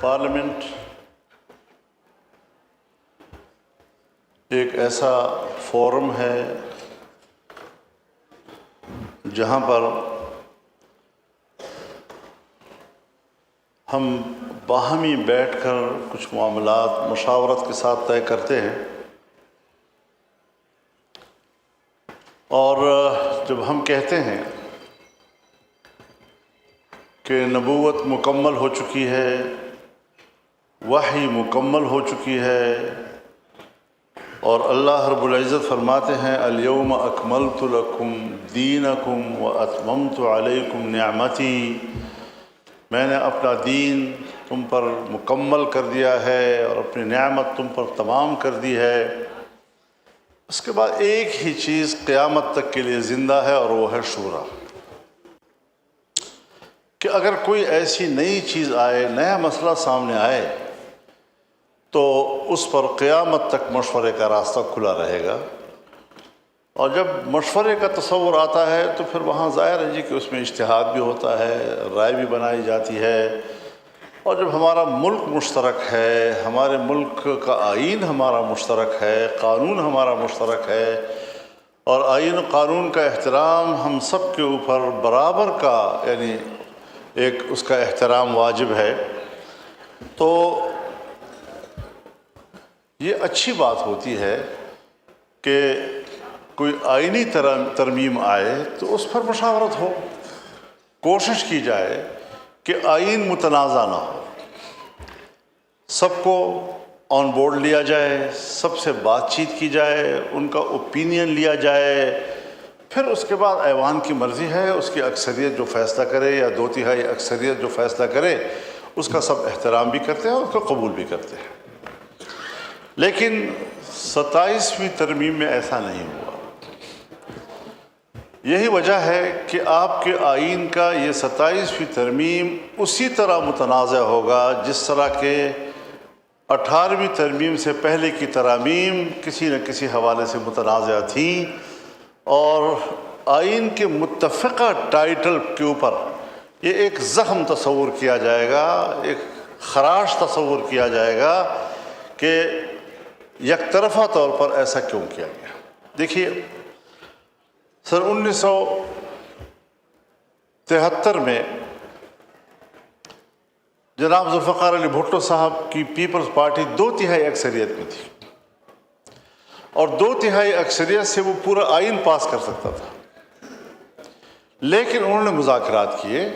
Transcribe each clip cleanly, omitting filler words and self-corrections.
Parliament ایک ایسا forum ہے جہاں پر ہم باہمی بیٹھ کر کچھ معاملات مشاورت کے ساتھ طے کرتے ہیں، اور جب ہم کہتے ہیں کہ نبوت مکمل ہو چکی ہے، وحی مکمل ہو چکی ہے، اور اللہ رب العزت فرماتے ہیں الیوم اکملت لکم دینکم واتممت علیکم نعمتی، میں نے اپنا دین تم پر مکمل کر دیا ہے اور اپنی نعمت تم پر تمام کر دی ہے۔ اس کے بعد ایک ہی چیز قیامت تک کے لیے زندہ ہے، اور وہ ہے شورا، کہ اگر کوئی ایسی نئی چیز آئے، نیا مسئلہ سامنے آئے، تو اس پر قیامت تک مشورے کا راستہ کھلا رہے گا۔ اور جب مشورے کا تصور آتا ہے تو پھر وہاں ظاہر ہے جی کہ اس میں اجتہاد بھی ہوتا ہے، رائے بھی بنائی جاتی ہے، اور جب ہمارا ملک مشترک ہے، ہمارے ملک کا آئین ہمارا مشترک ہے، قانون ہمارا مشترک ہے، اور آئین و قانون کا احترام ہم سب کے اوپر برابر کا، یعنی ایک اس کا احترام واجب ہے، تو یہ اچھی بات ہوتی ہے کہ کوئی آئینی ترمیم آئے تو اس پر مشاورت ہو، کوشش کی جائے کہ آئین متنازع نہ ہو، سب کو آن بورڈ لیا جائے، سب سے بات چیت کی جائے، ان کا اوپینین لیا جائے، پھر اس کے بعد ایوان کی مرضی ہے، اس کی اکثریت جو فیصلہ کرے یا 2/3 اکثریت جو فیصلہ کرے اس کا سب احترام بھی کرتے ہیں اور اس کو قبول بھی کرتے ہیں۔ لیکن 27ویں ترمیم میں ایسا نہیں ہوا۔ یہی وجہ ہے کہ آپ کے آئین کا یہ 27ویں ترمیم اسی طرح متنازع ہوگا جس طرح کہ 18ویں ترمیم سے پہلے کی ترامیم کسی نہ کسی حوالے سے متنازع تھیں، اور آئین کے متفقہ ٹائٹل کے اوپر یہ ایک زخم تصور کیا جائے گا، ایک خراش تصور کیا جائے گا کہ یک طرفہ طور پر ایسا کیوں کیا گیا۔ دیکھیے، سن 1973 میں جناب ذوالفقار علی بھٹو صاحب کی پیپلز پارٹی 2/3 اکثریت میں تھی، اور 2/3 اکثریت سے وہ پورا آئین پاس کر سکتا تھا، لیکن انہوں نے مذاکرات کیے،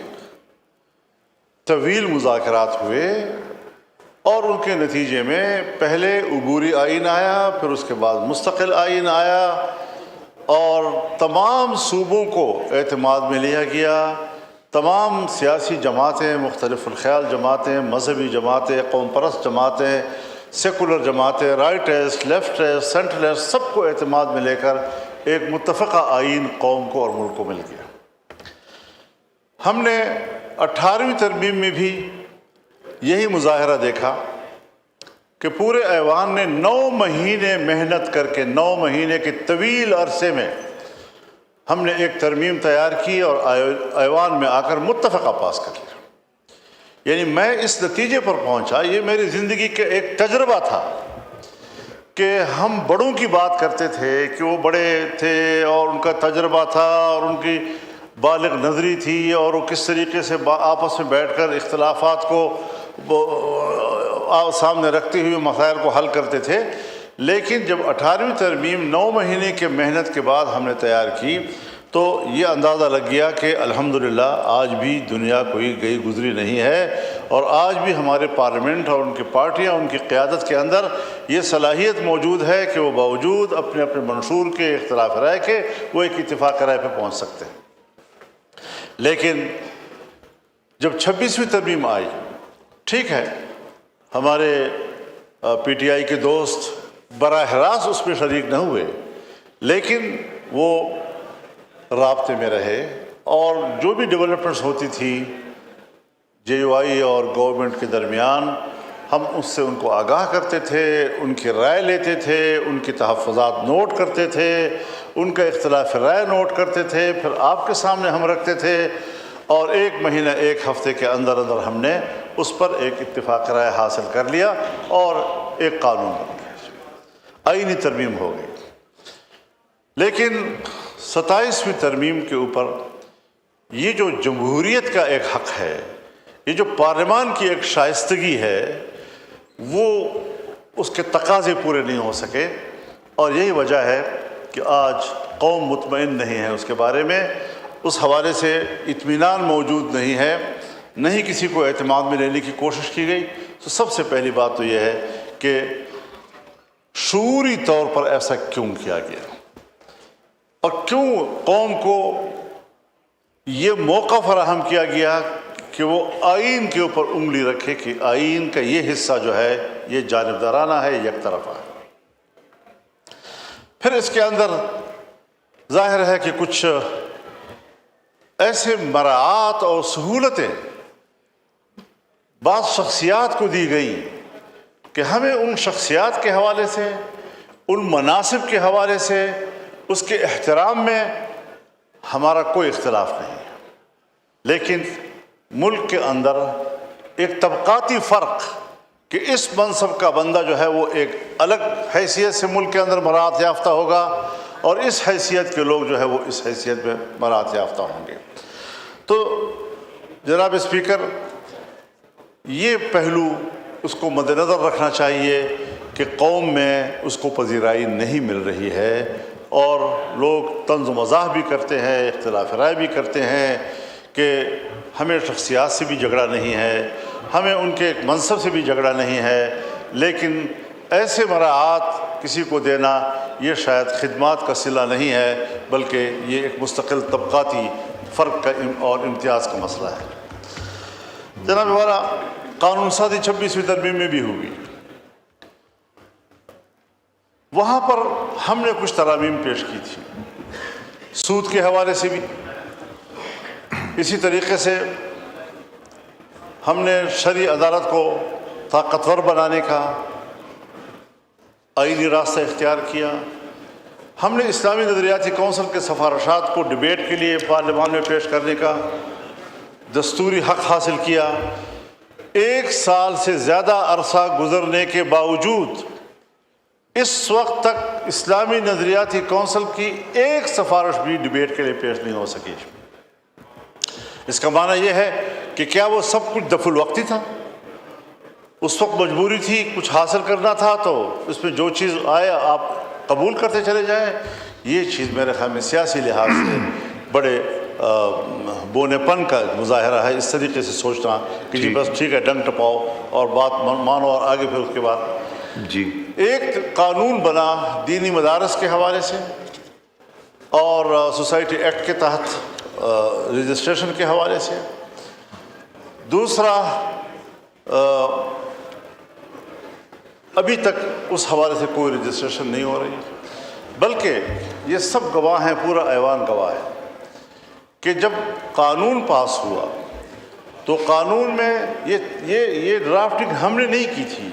طویل مذاکرات ہوئے، اور ان کے نتیجے میں پہلے عبوری آئین آیا، پھر اس کے بعد مستقل آئین آیا، اور تمام صوبوں کو اعتماد میں لیا گیا، تمام سیاسی جماعتیں، مختلف الخیال جماعتیں، مذہبی جماعتیں، قوم پرست جماعتیں، سیکولر جماعتیں، رائٹرز، لیفٹرز، سینٹرلز، سب کو اعتماد میں لے کر ایک متفقہ آئین قوم کو اور ملک کو مل گیا۔ ہم نے 18ویں ترمیم میں بھی یہی مظاہرہ دیکھا کہ پورے ایوان نے 9 مہینے محنت کر کے، 9 مہینے کے طویل عرصے میں ہم نے ایک ترمیم تیار کی اور ایوان میں آ کر متفقہ پاس کر لیا۔ یعنی میں اس نتیجے پر پہنچا، یہ میری زندگی کا ایک تجربہ تھا کہ ہم بڑوں کی بات کرتے تھے کہ وہ بڑے تھے اور ان کا تجربہ تھا اور ان کی بالغ نظری تھی، اور وہ کس طریقے سے آپس میں بیٹھ کر اختلافات کو سامنے رکھتے ہوئے مسائل کو حل کرتے تھے، لیکن جب 18ویں ترمیم 9 مہینے کے محنت کے بعد ہم نے تیار کی تو یہ اندازہ لگ گیا کہ الحمدللہ آج بھی دنیا کوئی گئی گزری نہیں ہے، اور آج بھی ہمارے پارلیمنٹ اور ان کی پارٹیاں، ان کی قیادت کے اندر یہ صلاحیت موجود ہے کہ وہ باوجود اپنے اپنے منشور کے اختلاف رائے کے وہ ایک اتفاق رائے پہ پہنچ سکتے ہیں۔ لیکن جب 26ویں ترمیم آئی، ٹھیک ہے ہمارے پی ٹی آئی کے دوست براہ راست اس میں شریک نہ ہوئے، لیکن وہ رابطے میں رہے، اور جو بھی ڈیولپمنٹس ہوتی تھی جے یو آئی اور گورنمنٹ کے درمیان، ہم اس سے ان کو آگاہ کرتے تھے، ان کی رائے لیتے تھے، ان کی تحفظات نوٹ کرتے تھے، ان کا اختلاف رائے نوٹ کرتے تھے، پھر آپ کے سامنے ہم رکھتے تھے، اور 1 مہینہ 1 ہفتے کے اندر اندر ہم نے اس پر ایک اتفاق رائے حاصل کر لیا اور ایک قانون بن گیا، آئینی ترمیم ہو گئی۔ لیکن 27ویں ترمیم کے اوپر یہ جو جمہوریت کا ایک حق ہے، یہ جو پارلیمان کی ایک شائستگی ہے، وہ اس کے تقاضے پورے نہیں ہو سکے، اور یہی وجہ ہے کہ آج قوم مطمئن نہیں ہے اس کے بارے میں، اس حوالے سے اطمینان موجود نہیں ہے، نہیں کسی کو اعتماد میں لینے کی کوشش کی گئی۔ تو سب سے پہلی بات تو یہ ہے کہ شعوری طور پر ایسا کیوں کیا گیا، اور کیوں قوم کو یہ موقع فراہم کیا گیا کہ وہ آئین کے اوپر انگلی رکھے کہ آئین کا یہ حصہ جو ہے یہ جانبدارانہ ہے، یک طرفہ ہے۔ پھر اس کے اندر ظاہر ہے کہ کچھ ایسے مراعات اور سہولتیں بعض شخصیات کو دی گئی کہ ہمیں ان شخصیات کے حوالے سے، ان مناصب کے حوالے سے، اس کے احترام میں ہمارا کوئی اختلاف نہیں ہے، لیکن ملک کے اندر ایک طبقاتی فرق کہ اس منصب کا بندہ جو ہے وہ ایک الگ حیثیت سے ملک کے اندر مراعات یافتہ ہوگا، اور اس حیثیت کے لوگ جو ہے وہ اس حیثیت میں مراعات یافتہ ہوں گے۔ تو جناب اسپیکر، یہ پہلو اس کو مد نظر رکھنا چاہیے کہ قوم میں اس کو پذیرائی نہیں مل رہی ہے، اور لوگ طنز و مزاح بھی کرتے ہیں، اختلاف رائے بھی کرتے ہیں کہ ہمیں شخصیات سے بھی جھگڑا نہیں ہے، ہمیں ان کے ایک منصب سے بھی جھگڑا نہیں ہے، لیکن ایسے مراعات کسی کو دینا یہ شاید خدمات کا صلہ نہیں ہے، بلکہ یہ ایک مستقل طبقاتی فرق کا اور امتیاز کا مسئلہ ہے۔ جناب والا، قانون سازی 26ویں ترمیم میں بھی ہوئی، وہاں پر ہم نے کچھ ترامیم پیش کی تھی، سود کے حوالے سے بھی اسی طریقے سے ہم نے شرعی عدالت کو طاقتور بنانے کا آئینی راستہ اختیار کیا، ہم نے اسلامی نظریاتی کونسل کے سفارشات کو ڈیبیٹ کے لیے پارلیمان میں پیش کرنے کا دستوری حق حاصل کیا۔ 1 سال سے زیادہ عرصہ گزرنے کے باوجود اس وقت تک اسلامی نظریاتی کونسل کی ایک سفارش بھی ڈیبیٹ کے لیے پیش نہیں ہو سکی۔ اس کا معنی یہ ہے کہ کیا وہ سب کچھ دفع الوقتی تھا؟ اس وقت مجبوری تھی، کچھ حاصل کرنا تھا تو اس میں جو چیز آئے آپ قبول کرتے چلے جائیں؟ یہ چیز میرے خیال میں سیاسی لحاظ سے بڑے بونے پن کا مظاہرہ ہے، اس طریقے سے سوچنا کہ جی بس ٹھیک ہے، ڈنگ ٹپاؤ اور بات مانو، اور آگے پھر اس کے بعد جی ایک قانون بنا دینی مدارس کے حوالے سے اور سوسائٹی ایکٹ کے تحت رجسٹریشن کے حوالے سے۔ دوسرا، ابھی تک اس حوالے سے کوئی رجسٹریشن نہیں ہو رہی، بلکہ یہ سب گواہ ہیں، پورا ایوان گواہ ہے کہ جب قانون پاس ہوا تو قانون میں یہ ڈرافٹنگ ہم نے نہیں کی تھی،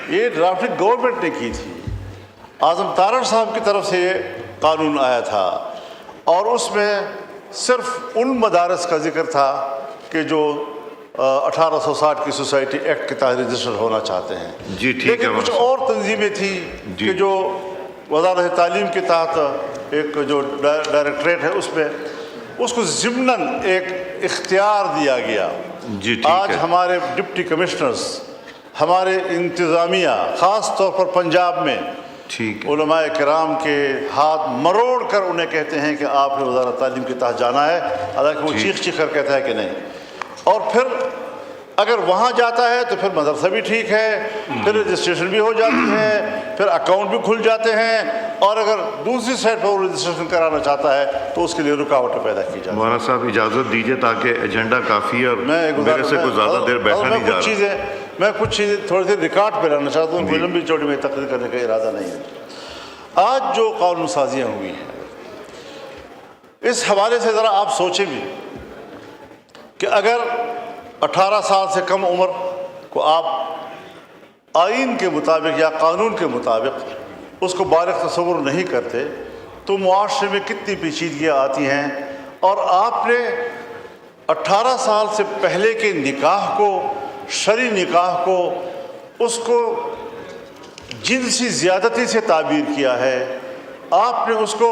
یہ ڈرافٹنگ گورنمنٹ نے کی تھی، اعظم تارڑ صاحب کی طرف سے یہ قانون آیا تھا، اور اس میں صرف ان مدارس کا ذکر تھا کہ جو 1860 کی سوسائٹی ایکٹ کے تحت رجسٹر ہونا چاہتے ہیں۔ جی ٹھیک ہے، لیکن کچھ اور تنظیمیں تھیں کہ جو وزارت تعلیم کے تحت ایک جو ڈائریکٹریٹ ہے اس میں اس کو ضمناً ایک اختیار دیا گیا۔ جی ٹھیک آج ہے، ہمارے ڈپٹی کمشنرز، ہمارے انتظامیہ، خاص طور پر پنجاب میں ٹھیک ہے، علماء کرام کے ہاتھ مروڑ کر انہیں کہتے ہیں کہ آپ نے وزارت تعلیم کے تحت جانا ہے، حالانکہ وہ چیخ چیخ کر کہتا ہے کہ نہیں۔ اور پھر اگر وہاں جاتا ہے تو پھر مدرسہ بھی ٹھیک ہے، پھر رجسٹریشن بھی ہو جاتی ہے، پھر اکاؤنٹ بھی کھل جاتے ہیں، اور اگر دوسری سائڈ پر وہ رجسٹریشن کرانا چاہتا ہے تو اس کے لیے رکاوٹیں پیدا کی جاتی ہیں۔ مولانا صاحب اجازت دیجیے تاکہ ایجنڈا کافی ہے اور میرے سے کوئی زیادہ دیر بیٹھا نہیں جا رہا۔ میں کچھ چیزیں تھوڑی سی ریکارڈ پہ لانا چاہتا ہوں، کوئی لمبی چوڑی میں تقریر کرنے کا ارادہ نہیں ہے۔ آج جو قانون سازیاں ہوئی ہیں اس حوالے سے ذرا آپ سوچیں بھی کہ اگر 18 سال سے کم عمر کو آپ آئین کے مطابق یا قانون کے مطابق اس کو بالغ تصور نہیں کرتے تو معاشرے میں کتنی پیچیدگیاں آتی ہیں، اور آپ نے 18 سال سے پہلے کے نکاح کو شرعی نکاح کو اس کو جنسی زیادتی سے تعبیر کیا ہے، آپ نے اس کو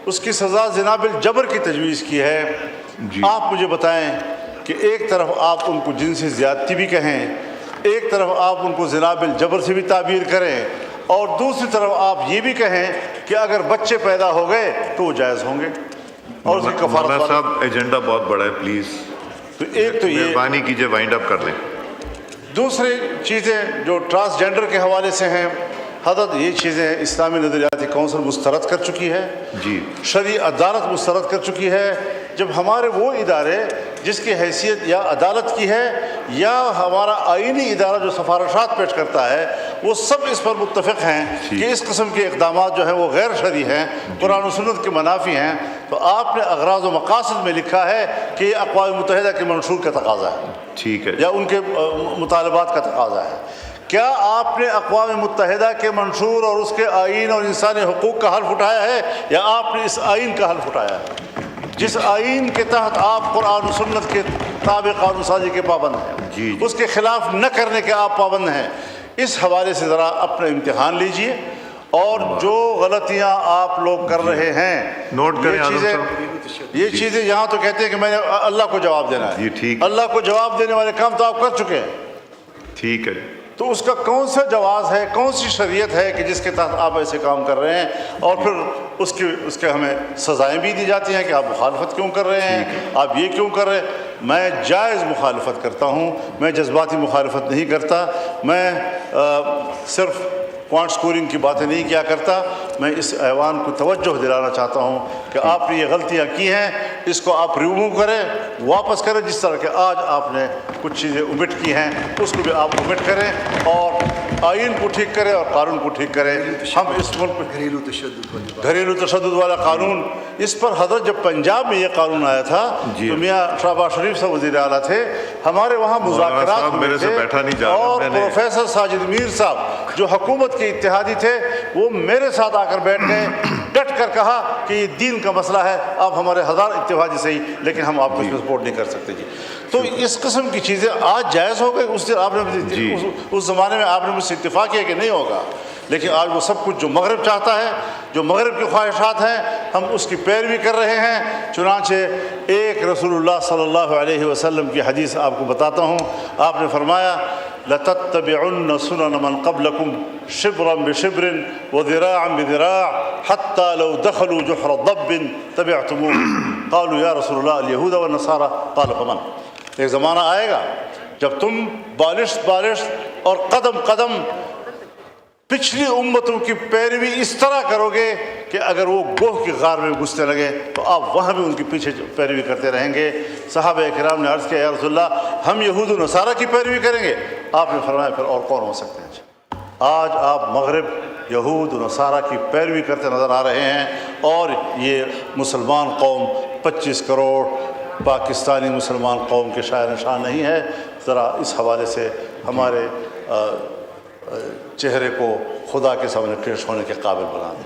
اس کی سزا زنا بالجبر کی تجویز کی ہے۔ آپ مجھے بتائیں کہ ایک طرف آپ ان کو جنسی زیادتی بھی کہیں، ایک طرف آپ ان کو زنا بالجبر سے بھی تعبیر کریں، اور دوسری طرف آپ یہ بھی کہیں کہ اگر بچے پیدا ہو گئے تو وہ جائز ہوں گے اور اس کی کفارت مولانا صاحب ایجنڈا بہت بڑا ہے، پلیز تو ایک تو یہ مہربانی کیجئے وائنڈ اپ کر لیں۔ دوسری چیزیں جو ٹرانسجینڈر کے حوالے سے ہیں، حضرت یہ چیزیں اسلامی نظریاتی کونسل مسترد کر چکی ہے، جی شرعی عدالت مسترد کر چکی ہے۔ جب ہمارے وہ ادارے جس کی حیثیت یا عدالت کی ہے یا ہمارا آئینی ادارہ جو سفارشات پیش کرتا ہے، وہ سب اس پر متفق ہیں کہ اس قسم کے اقدامات جو ہیں وہ غیر شرعی ہیں، قرآن و سنت کے منافی ہیں، تو آپ نے اغراض و مقاصد میں لکھا ہے کہ یہ اقوام متحدہ کے منشور کا تقاضا ہے، ٹھیک ہے، یا ان کے مطالبات کا تقاضا ہے۔ کیا آپ نے اقوام متحدہ کے منشور اور اس کے آئین اور انسانی حقوق کا حلف اٹھایا ہے، یا آپ نے اس آئین کا حلف اٹھایا ہے جس آئین کے تحت آپ قرآن و سنت کے تابع قانون سازی کے پابند ہیں، اس کے خلاف نہ کرنے کے آپ پابند ہیں؟ اس حوالے سے ذرا اپنا امتحان لیجئے، اور جو غلطیاں آپ لوگ کر رہے ہیں، نوٹ کریں یہ چیزیں یہاں تو کہتے ہیں کہ میں نے اللہ کو جواب دینا ہے، اللہ کو جواب دینے والے کام تو آپ کر چکے ہیں، ٹھیک ہے، تو اس کا کون سا جواز ہے، کون سی شریعت ہے کہ جس کے تحت آپ ایسے کام کر رہے ہیں، اور پھر اس کے ہمیں سزائیں بھی دی جاتی ہیں کہ آپ مخالفت کیوں کر رہے ہیں، آپ یہ کیوں کر رہے ہیں؟ میں جائز مخالفت کرتا ہوں، میں جذباتی مخالفت نہیں کرتا، میں صرف پوائنٹ سکورنگ کی باتیں نہیں کیا کرتا، میں اس ایوان کو توجہ دلانا چاہتا ہوں کہ آپ نے یہ غلطیاں کی ہیں، اس کو آپ ریموو کریں، واپس کریں، جس طرح کہ آج آپ نے کچھ چیزیں omit کی ہیں اس کو بھی آپ omit کریں، اور آئین کو ٹھیک کریں اور قانون کو ٹھیک کریں۔ ہم اس ملک میں گھریلو تشدد والا قانون، اس پر حضرت جب پنجاب میں یہ قانون آیا تھا تو میاں شہباز شریف صاحب وزیر اعلیٰ تھے، ہمارے وہاں مذاکرات ہوئے تھے، اور پروفیسر ساجد میر صاحب جو حکومت کے اتحادی تھے وہ میرے ساتھ آ کر بیٹھ گئے، ڈٹ کر کہا کہ یہ دین کا مسئلہ ہے، آپ ہمارے ہزار اتحادی صحیح لیکن ہم آپ کو اس میں سپورٹ نہیں کر سکتے جی۔ تو اس قسم کی چیزیں آج جائز ہو گئی، اس دن آپ نے اس زمانے میں آپ نے مجھ سے اتفاق کیا کہ نہیں ہوگا، لیکن آج وہ سب کچھ جو مغرب چاہتا ہے، جو مغرب کی خواہشات ہیں، ہم اس کی پیروی کر رہے ہیں۔ چنانچہ ایک رسول اللہ صلی اللہ علیہ وسلم کی حدیث آپ کو بتاتا ہوں، آپ نے فرمایا لَتَتَّبِعُنَّ سُنَنَ مَنْ قَبْلَكُمْ شِبْرًا بِشِبْرٍ وَذِرَاعًا بِذِرَاعٍ حَتَّى لَوْ دَخَلُوا جُحْرَ ضَبٍّ تَبِعْتُمُوهُ قَالُوا يَا رسول اللہ الْيَهُودَ وَالنَّصَارَى قَالَ فَمَنْ۔ ایک زمانہ آئے گا جب تم بالشت اور قدم قدم پچھلی امتوں کی پیروی اس طرح کرو گے کہ اگر وہ گوہ کی غار میں گھسنے لگے تو آپ وہاں بھی ان کے پیچھے پیروی کرتے رہیں گے۔ صحابہ کرام نے عرض کیا یا رسول اللہ ہم یہود و نصارہ کی پیروی کریں گے؟ آپ نے فرمایا پھر اور کون ہو سکتے ہیں؟ آج آپ مغرب یہود و نصارہ کی پیروی کرتے نظر آ رہے ہیں، اور یہ مسلمان قوم 25 کروڑ پاکستانی مسلمان قوم کے شاعر نشان نہیں ہے۔ ذرا اس حوالے سے ہمارے چہرے کو خدا کے سامنے پیش ہونے کے قابل بنا دیں۔